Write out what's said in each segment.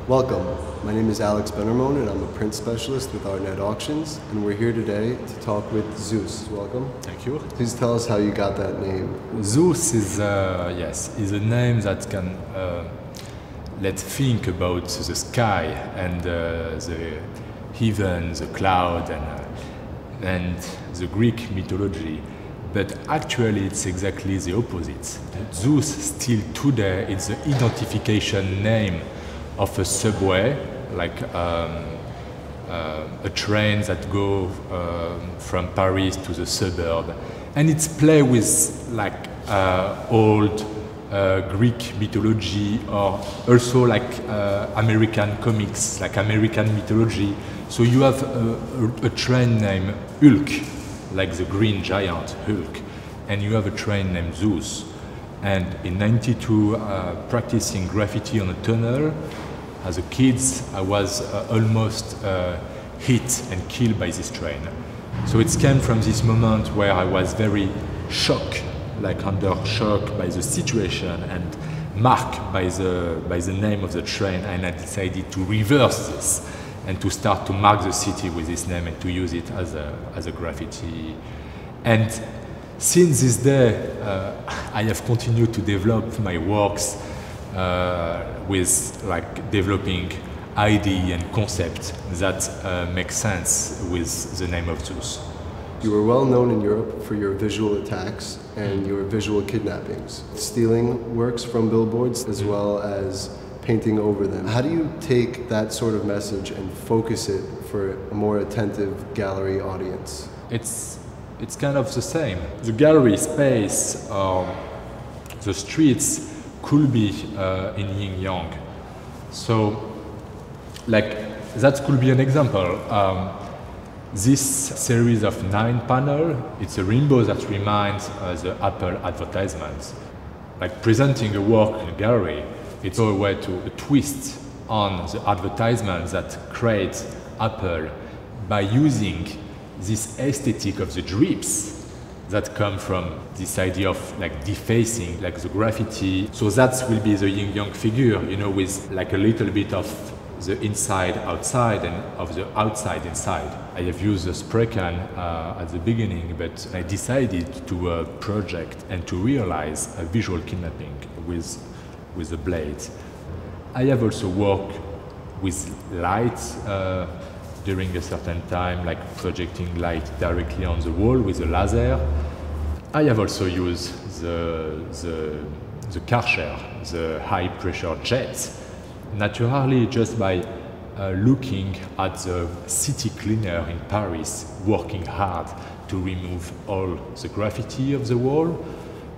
Welcome. My name is Alex Bennermon and I'm a print specialist with Artnet Auctions, and we're here today to talk with Zevs. Welcome. Thank you. Please tell us how you got that name. Zevs is a name that can let's think about the sky and the heaven, the cloud, and the Greek mythology. But actually, it's exactly the opposite. Zevs still today is the identification name of a subway, like a train that go from Paris to the suburb, and it's play with like old Greek mythology, or also like American comics, like American mythology. So you have a train named Hulk, like the green giant Hulk, and you have a train named Zevs. And in '92, practicing graffiti on a tunnel, as a kid, I was almost hit and killed by this train. So it came from this moment where I was very shocked, like under shock by the situation and marked by the name of the train, and I decided to reverse this and to start to mark the city with this name and to use it as a graffiti. And since this day, I have continued to develop my works with like developing idea and concept that make sense with the name of Zevs. You were well known in Europe for your visual attacks and your visual kidnappings, stealing works from billboards as well as painting over them. How do you take that sort of message and focus it for a more attentive gallery audience? It's kind of the same. The gallery space, the streets could be in yin-yang. So, like, that could be an example. This series of 9 panels, it's a rainbow that reminds the Apple advertisements. Like presenting a work in a gallery, it's a way to twist on the advertisement that creates Apple by using this aesthetic of the drips that come from this idea of like defacing, like the graffiti. So that will be the yin-yang figure, you know, with like a little bit of the inside outside and of the outside inside. I have used the spray can at the beginning, but I decided to project and to realize a visual kidnapping with the blade. I have also worked with light during a certain time, like projecting light directly on the wall with a laser. I have also used the Karcher, the high pressure jets, naturally just by looking at the city cleaner in Paris working hard to remove all the graffiti of the wall.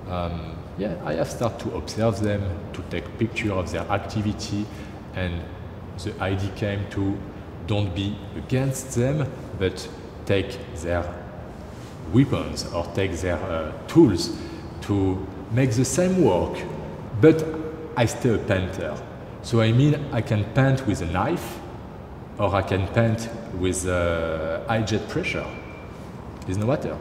I have started to observe them, to take pictures of their activity, and the idea came to don't be against them, but take their weapons or take their tools to make the same work. But I stay a painter. So I mean, I can paint with a knife, or I can paint with high jet pressure. It's no matter.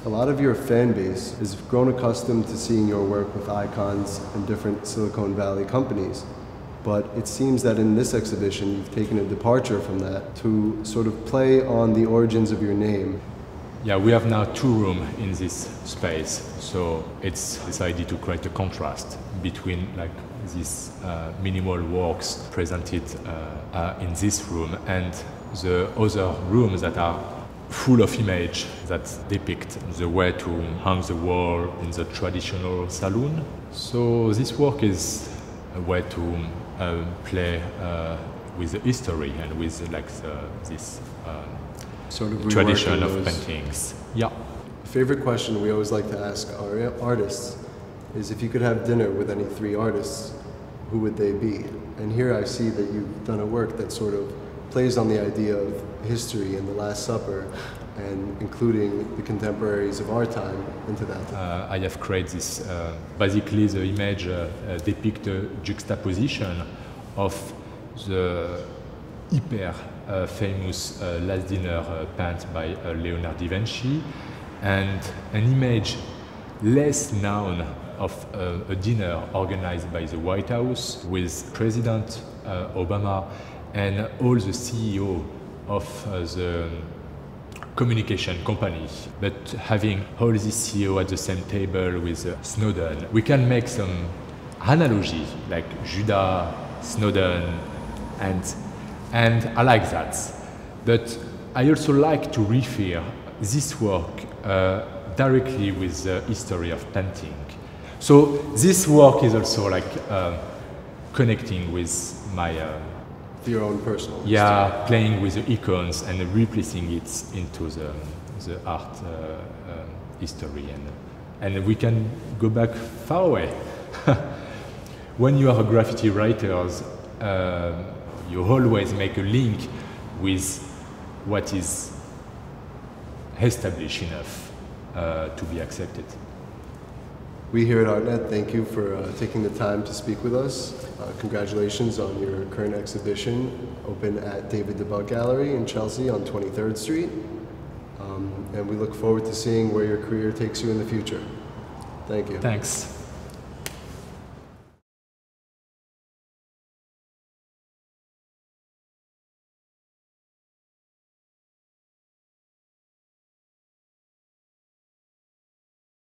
A lot of your fan base has grown accustomed to seeing your work with icons and different Silicon Valley companies. But it seems that in this exhibition, you've taken a departure from that to sort of play on the origins of your name. Yeah, we have now 2 rooms in this space. So it's decided to create a contrast between like these minimal works presented in this room and the other rooms that are full of images that depict the way to hang the wall in the traditional saloon. So this work is a way to play with the history and with like this sort of tradition of paintings. Yeah. Favorite question we always like to ask our artists is if you could have dinner with any 3 artists, who would they be? And here I see that you've done a work that sort of plays on the idea of history and the Last Supper, and including the contemporaries of our time into that. I have created this, basically the image depicts a juxtaposition of the hyper famous Last Dinner painted by Leonardo da Vinci and an image less known of a dinner organized by the White House with President Obama and all the CEO of the communication company, but having all the CEO at the same table with Snowden, we can make some analogy like Judas, Snowden, and I like that. But I also like to refer this work directly with the history of painting. So this work is also like connecting with my your own personal history. Playing with the icons and replacing it into the art history, and we can go back far away. When you are a graffiti writer, you always make a link with what is established enough to be accepted. We here at ArtNet thank you for taking the time to speak with us. Congratulations on your current exhibition, open at David DeBuck Gallery in Chelsea on 23rd Street. And we look forward to seeing where your career takes you in the future. Thank you. Thanks.